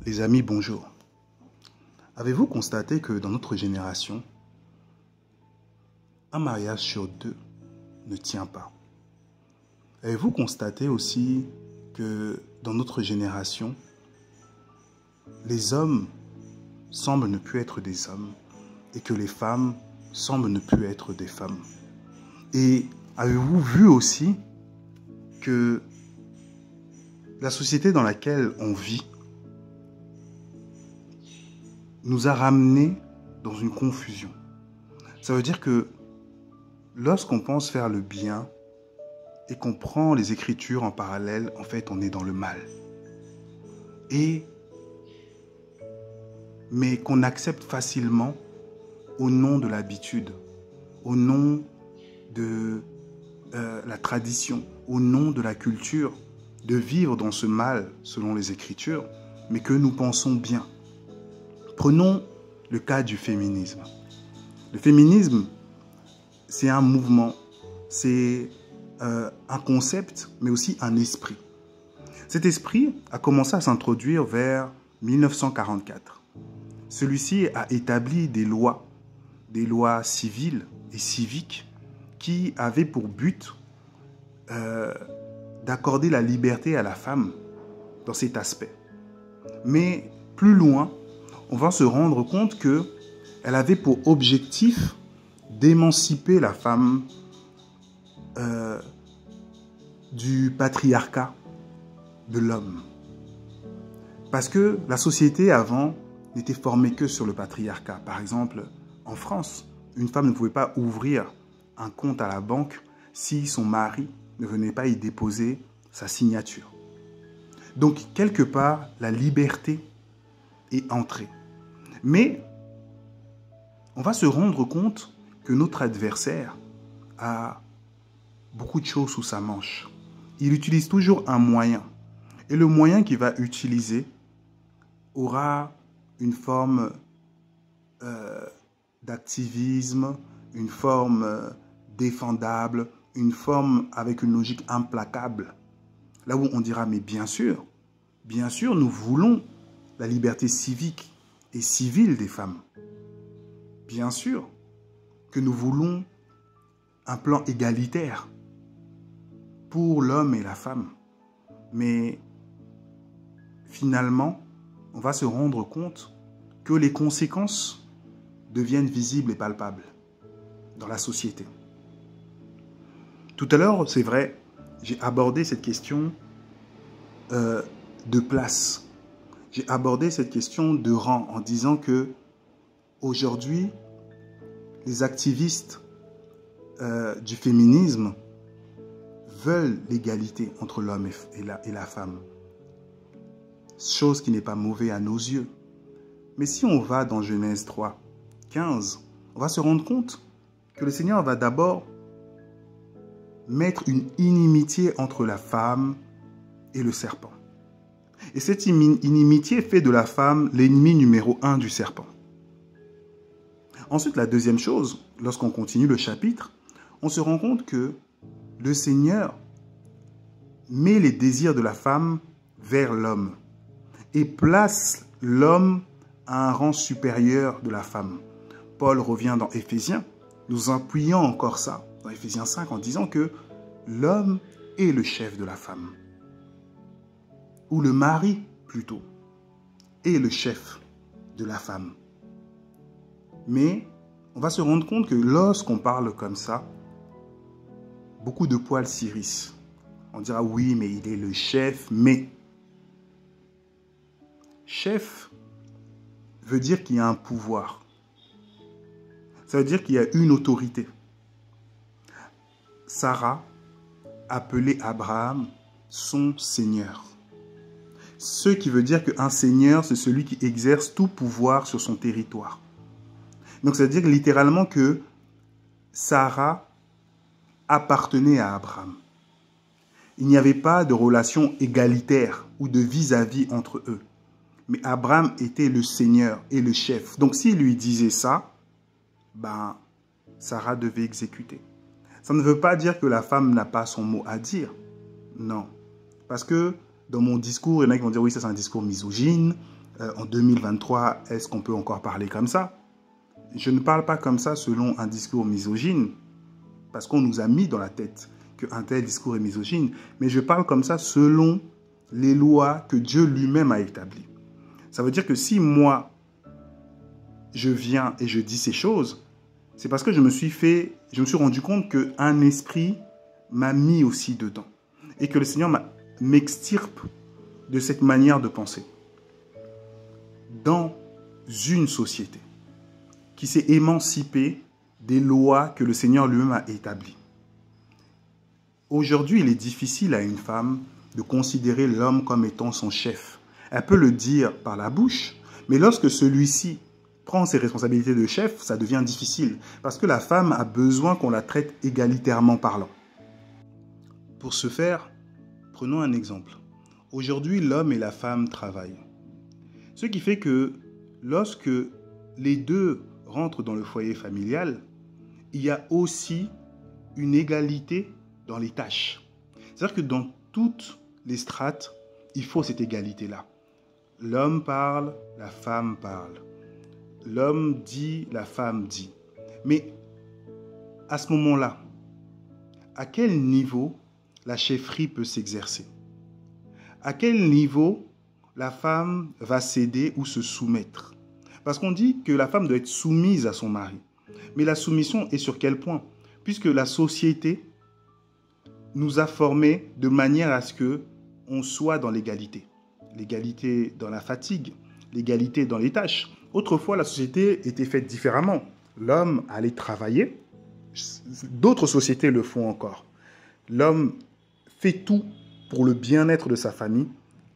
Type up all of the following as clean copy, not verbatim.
Les amis, bonjour. Avez-vous constaté que dans notre génération, un mariage sur deux ne tient pas? Avez-vous constaté aussi que dans notre génération, les hommes semblent ne plus être des hommes et que les femmes semblent ne plus être des femmes? Et avez-vous vu aussi que la société dans laquelle on vit nous a ramenés dans une confusion? Ça veut dire que lorsqu'on pense faire le bien et qu'on prend les Écritures en parallèle, en fait, on est dans le mal. Mais qu'on accepte facilement au nom de l'habitude, au nom de la tradition, au nom de la culture, de vivre dans ce mal selon les Écritures, mais que nous pensons bien. Prenons le cas du féminisme. Le féminisme, c'est un mouvement, c'est un concept, mais aussi un esprit. Cet esprit a commencé à s'introduire vers 1944. Celui-ci a établi des lois civiles et civiques qui avaient pour but d'accorder la liberté à la femme dans cet aspect. Mais plus loin, on va se rendre compte qu'elle avait pour objectif d'émanciper la femme du patriarcat de l'homme. Parce que la société avant n'était formée que sur le patriarcat. Par exemple, en France, une femme ne pouvait pas ouvrir un compte à la banque si son mari ne venait pas y déposer sa signature. Donc, quelque part, la liberté est entrée. Mais on va se rendre compte que notre adversaire a beaucoup de choses sous sa manche. Il utilise toujours un moyen. Et le moyen qu'il va utiliser aura une forme d'activisme, une forme défendable, une forme avec une logique implacable. Là où on dira, mais bien sûr, nous voulons la liberté civique et civile des femmes. Bien sûr que nous voulons un plan égalitaire pour l'homme et la femme. Mais finalement, on va se rendre compte que les conséquences deviennent visibles et palpables dans la société. Tout à l'heure, c'est vrai, j'ai abordé cette question de place. J'ai abordé cette question de rang en disant que aujourd'hui, les activistes du féminisme veulent l'égalité entre l'homme et la femme. Chose qui n'est pas mauvaise à nos yeux. Mais si on va dans Genèse 3, 15, on va se rendre compte que le Seigneur va d'abord mettre une inimitié entre la femme et le serpent. Et cette inimitié fait de la femme l'ennemi numéro 1 du serpent. Ensuite, la deuxième chose, lorsqu'on continue le chapitre, on se rend compte que le Seigneur met les désirs de la femme vers l'homme et place l'homme à un rang supérieur de la femme. Paul revient dans Éphésiens, nous appuyons encore ça, dans Éphésiens 5, en disant que l'homme est le chef de la femme. Ou le mari, plutôt, est le chef de la femme. Mais on va se rendre compte que lorsqu'on parle comme ça, beaucoup de poils s'irrissent. On dira oui, mais il est le chef, mais... Chef veut dire qu'il y a un pouvoir. Ça veut dire qu'il y a une autorité. Sarah appelait Abraham son Seigneur. Ce qui veut dire qu'un Seigneur, c'est celui qui exerce tout pouvoir sur son territoire. Donc ça veut dire littéralement que Sarah appartenait à Abraham. Il n'y avait pas de relation égalitaire ou de vis-à-vis entre eux. Mais Abraham était le Seigneur et le chef. Donc s'il lui disait ça, Sarah devait exécuter. Ça ne veut pas dire que la femme n'a pas son mot à dire. Non. Parce que dans mon discours, il y en a qui vont dire oui, ça c'est un discours misogyne. en 2023, est-ce qu'on peut encore parler comme ça? Je ne parle pas comme ça selon un discours misogyne, parce qu'on nous a mis dans la tête qu'un tel discours est misogyne, mais je parle comme ça selon les lois que Dieu lui-même a établies. Ça veut dire que si moi, je viens et je dis ces choses, c'est parce que je me suis rendu compte qu'un esprit m'a mis aussi dedans et que le Seigneur m'extirpe de cette manière de penser. Dans une société qui s'est émancipée des lois que le Seigneur lui-même a établies. Aujourd'hui, il est difficile à une femme de considérer l'homme comme étant son chef. Elle peut le dire par la bouche, mais lorsque celui-ci prend ses responsabilités de chef, ça devient difficile parce que la femme a besoin qu'on la traite égalitairement parlant. Pour ce faire, prenons un exemple. Aujourd'hui, l'homme et la femme travaillent. Ce qui fait que lorsque les deux rentrent dans le foyer familial, il y a aussi une égalité dans les tâches. C'est-à-dire que dans toutes les strates, il faut cette égalité-là. L'homme parle, la femme parle. L'homme dit, la femme dit. Mais à ce moment-là, à quel niveau la chefferie peut s'exercer? À quel niveau la femme va céder ou se soumettre? Parce qu'on dit que la femme doit être soumise à son mari. Mais la soumission est sur quel point? Puisque la société nous a formés de manière à ce qu'on soit dans l'égalité. L'égalité dans la fatigue, l'égalité dans les tâches. Autrefois, la société était faite différemment. L'homme allait travailler. D'autres sociétés le font encore. L'homme fait tout pour le bien-être de sa famille,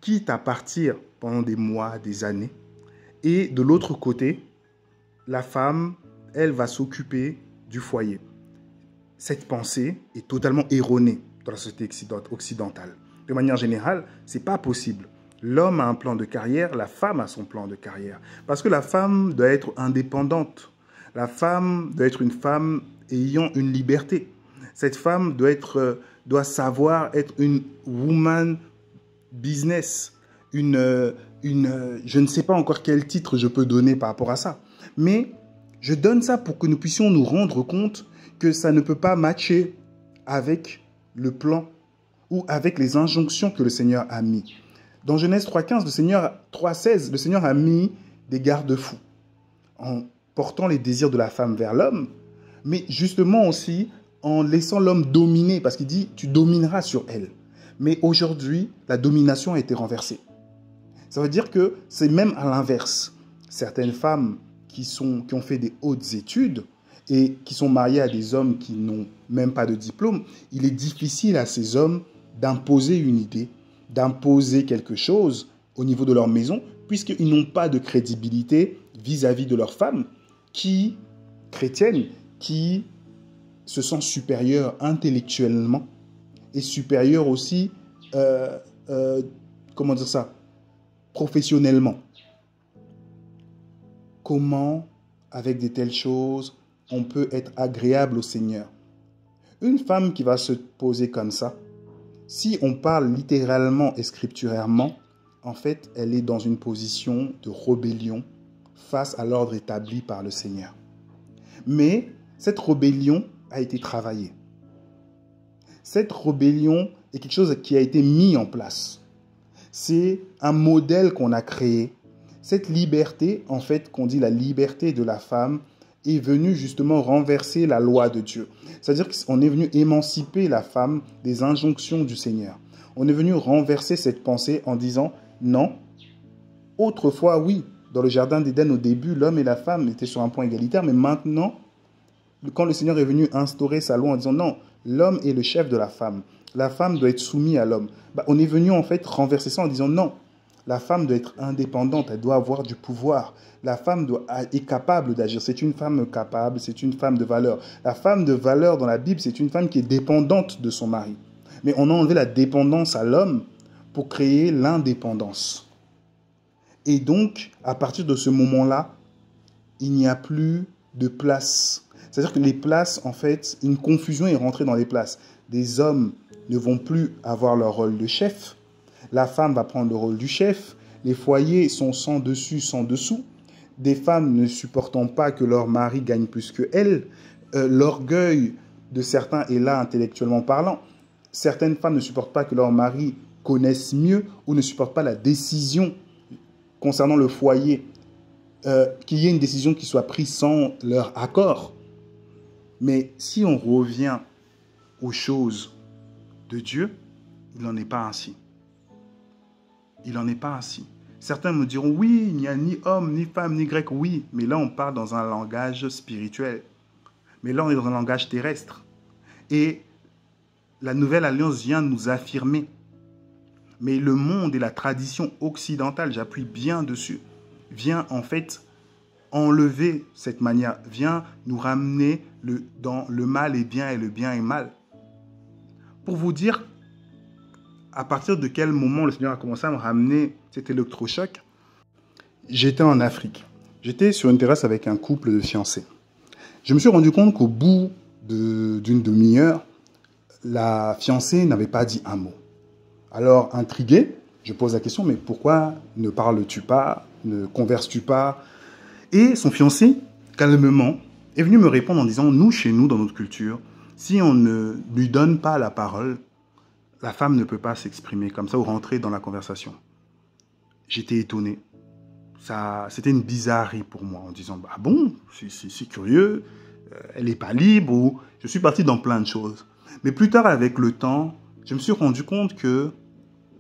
quitte à partir pendant des mois, des années. Et de l'autre côté, la femme, elle va s'occuper du foyer. Cette pensée est totalement erronée dans la société occidentale. De manière générale, ce n'est pas possible. L'homme a un plan de carrière, la femme a son plan de carrière. Parce que la femme doit être indépendante. La femme doit être une femme ayant une liberté. Cette femme doit savoir être une woman business, je ne sais pas encore quel titre je peux donner par rapport à ça. Mais je donne ça pour que nous puissions nous rendre compte que ça ne peut pas matcher avec le plan ou avec les injonctions que le Seigneur a mis. Dans Genèse 3.15, 3.16, le Seigneur a mis des garde-fous en portant les désirs de la femme vers l'homme, mais justement aussi en laissant l'homme dominer, parce qu'il dit « tu domineras sur elle ». Mais aujourd'hui, la domination a été renversée. Ça veut dire que c'est même à l'inverse. Certaines femmes qui ont fait des hautes études et qui sont mariées à des hommes qui n'ont même pas de diplôme, il est difficile à ces hommes d'imposer une idée, d'imposer quelque chose au niveau de leur maison, puisqu'ils n'ont pas de crédibilité vis-à-vis de leurs femmes chrétiennes, qui se sentent supérieures intellectuellement et supérieures aussi, professionnellement. Comment, avec de telles choses, on peut être agréable au Seigneur? Une femme qui va se poser comme ça, si on parle littéralement et scripturairement, en fait, elle est dans une position de rébellion face à l'ordre établi par le Seigneur. Mais cette rébellion a été travaillée. Cette rébellion est quelque chose qui a été mis en place. C'est un modèle qu'on a créé. Cette liberté, en fait, qu'on dit la liberté de la femme, est venue justement renverser la loi de Dieu. C'est-à-dire qu'on est venu émanciper la femme des injonctions du Seigneur. On est venu renverser cette pensée en disant non. Autrefois, oui, dans le jardin d'Éden, au début, l'homme et la femme étaient sur un point égalitaire, mais maintenant, quand le Seigneur est venu instaurer sa loi en disant non, l'homme est le chef de la femme doit être soumise à l'homme. On est venu en fait renverser ça en disant non, la femme doit être indépendante, elle doit avoir du pouvoir. La femme est capable d'agir, c'est une femme capable, c'est une femme de valeur. La femme de valeur dans la Bible, c'est une femme qui est dépendante de son mari. Mais on a enlevé la dépendance à l'homme pour créer l'indépendance. Et donc, à partir de ce moment-là, il n'y a plus de place. C'est-à-dire que les places, en fait, une confusion est rentrée dans les places. Des hommes ne vont plus avoir leur rôle de chef. La femme va prendre le rôle du chef. Les foyers sont sans dessus, sans dessous. Des femmes ne supportant pas que leur mari gagne plus qu'elles. L'orgueil de certains est là intellectuellement parlant. Certaines femmes ne supportent pas que leur mari connaisse mieux ou ne supportent pas la décision concernant le foyer, qu'il y ait une décision qui soit prise sans leur accord. Mais si on revient aux choses de Dieu, il n'en est pas ainsi. Il n'en est pas ainsi. Certains me diront, oui, il n'y a ni homme, ni femme, ni grec. Oui, mais là, on parle dans un langage spirituel. Mais là, on est dans un langage terrestre. Et la Nouvelle Alliance vient nous affirmer. Mais le monde et la tradition occidentale, j'appuie bien dessus, vient en fait enlever cette manière, vient nous ramener dans le mal est bien et le bien est mal. Pour vous dire à partir de quel moment le Seigneur a commencé à me ramener cet électrochoc, j'étais en Afrique. J'étais sur une terrasse avec un couple de fiancés. Je me suis rendu compte qu'au bout d'une demi-heure, la fiancée n'avait pas dit un mot. Alors, intrigué, je pose la question, mais pourquoi ne parles-tu pas, ne converses-tu pas? Et son fiancé, calmement, est venu me répondre en disant, nous, chez nous, dans notre culture, si on ne lui donne pas la parole, la femme ne peut pas s'exprimer comme ça ou rentrer dans la conversation. J'étais étonné. C'était une bizarrerie pour moi en disant, bah bon, c'est curieux, elle n'est pas libre, ou je suis parti dans plein de choses. Mais plus tard, avec le temps, je me suis rendu compte que,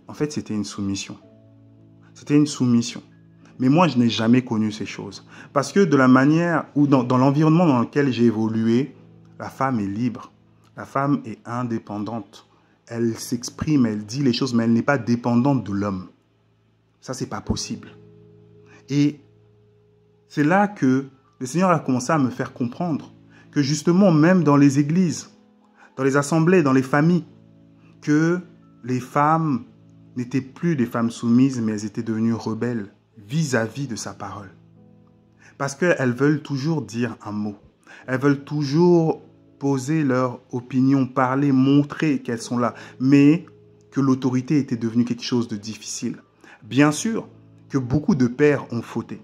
en fait, c'était une soumission. C'était une soumission. Mais moi, je n'ai jamais connu ces choses. Parce que de la manière, ou dans l'environnement dans lequel j'ai évolué, la femme est libre. La femme est indépendante. Elle s'exprime, elle dit les choses, mais elle n'est pas dépendante de l'homme. Ça, c'est pas possible. Et c'est là que le Seigneur a commencé à me faire comprendre que justement, même dans les églises, dans les assemblées, dans les familles, que les femmes n'étaient plus des femmes soumises, mais elles étaient devenues rebelles vis-à-vis de sa parole. Parce qu'elles veulent toujours dire un mot. Elles veulent toujours poser leur opinion, parler, montrer qu'elles sont là. Mais que l'autorité était devenue quelque chose de difficile. Bien sûr que beaucoup de pères ont fauté.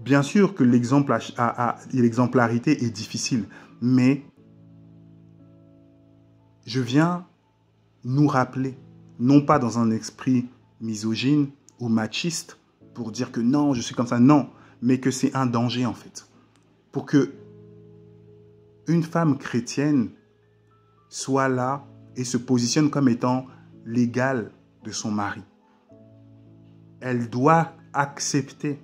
Bien sûr que l'exemplarité est difficile. Mais je viens nous rappeler, non pas dans un esprit misogyne ou machiste, pour dire que non, je suis comme ça, non, mais que c'est un danger en fait. Pour que une femme chrétienne soit là et se positionne comme étant l'égale de son mari. Elle doit accepter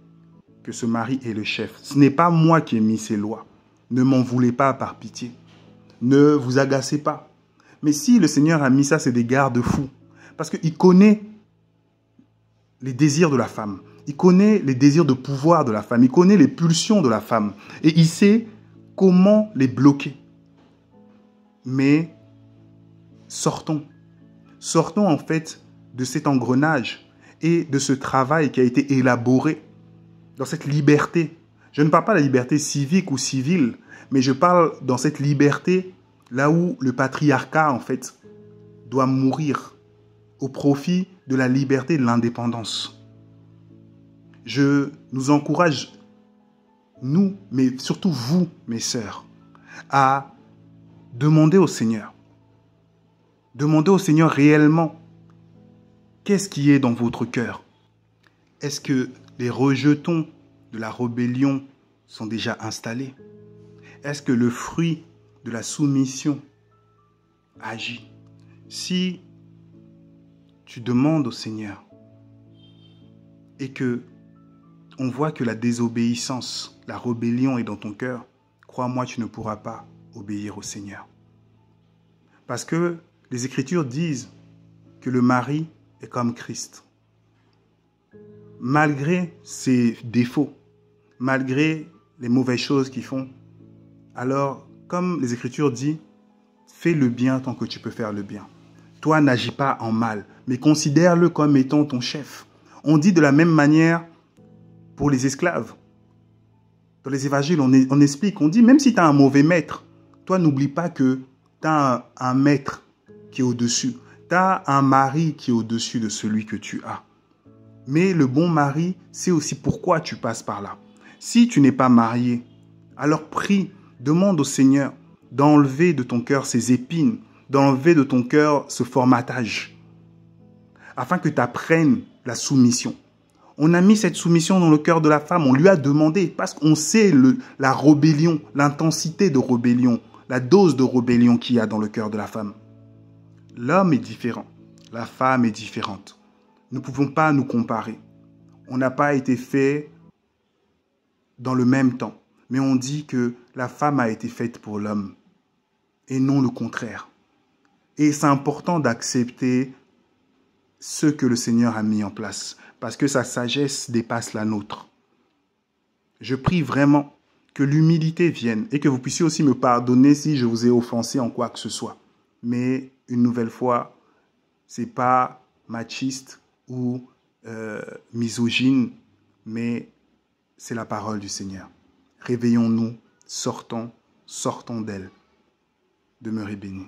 que ce mari est le chef. Ce n'est pas moi qui ai mis ces lois. Ne m'en voulez pas par pitié. Ne vous agacez pas. Mais si le Seigneur a mis ça, c'est des garde-fous. Parce qu'il connaît les désirs de la femme. Il connaît les désirs de pouvoir de la femme. Il connaît les pulsions de la femme. Et il sait comment les bloquer. Mais sortons. Sortons en fait de cet engrenage et de ce travail qui a été élaboré dans cette liberté. Je ne parle pas de la liberté civique ou civile, mais je parle dans cette liberté là où le patriarcat en fait doit mourir au profit de la liberté et de l'indépendance. Je nous encourage, nous, mais surtout vous, mes sœurs, à demander au Seigneur. Demandez au Seigneur réellement qu'est-ce qui est dans votre cœur. Est-ce que les rejetons de la rébellion sont déjà installés? Est-ce que le fruit de la soumission agit? Si tu demandes au Seigneur et que on voit que la désobéissance, la rébellion est dans ton cœur, crois-moi, tu ne pourras pas obéir au Seigneur. Parce que les Écritures disent que le mari est comme Christ. Malgré ses défauts, malgré les mauvaises choses qu'ils font, alors, comme les Écritures disent, fais le bien tant que tu peux faire le bien. Toi, n'agis pas en mal, mais considère-le comme étant ton chef. On dit de la même manière pour les esclaves. Dans les évangiles, on explique, on dit, même si tu as un mauvais maître, toi, n'oublie pas que tu as un maître qui est au-dessus. Tu as un mari qui est au-dessus de celui que tu as. Mais le bon mari sait aussi pourquoi tu passes par là. Si tu n'es pas marié, alors prie, demande au Seigneur d'enlever de ton cœur ces épines, d'enlever de ton cœur ce formatage, afin que tu apprennes la soumission. On a mis cette soumission dans le cœur de la femme, on lui a demandé, parce qu'on sait la rébellion, l'intensité de rébellion, la dose de rébellion qu'il y a dans le cœur de la femme. L'homme est différent, la femme est différente. Nous ne pouvons pas nous comparer. On n'a pas été fait dans le même temps, mais on dit que la femme a été faite pour l'homme, et non le contraire. Et c'est important d'accepter ce que le Seigneur a mis en place, parce que sa sagesse dépasse la nôtre. Je prie vraiment que l'humilité vienne et que vous puissiez aussi me pardonner si je vous ai offensé en quoi que ce soit. Mais une nouvelle fois, ce n'est pas machiste ou misogyne, mais c'est la parole du Seigneur. Réveillons-nous, sortons d'elle. Demeurez bénis.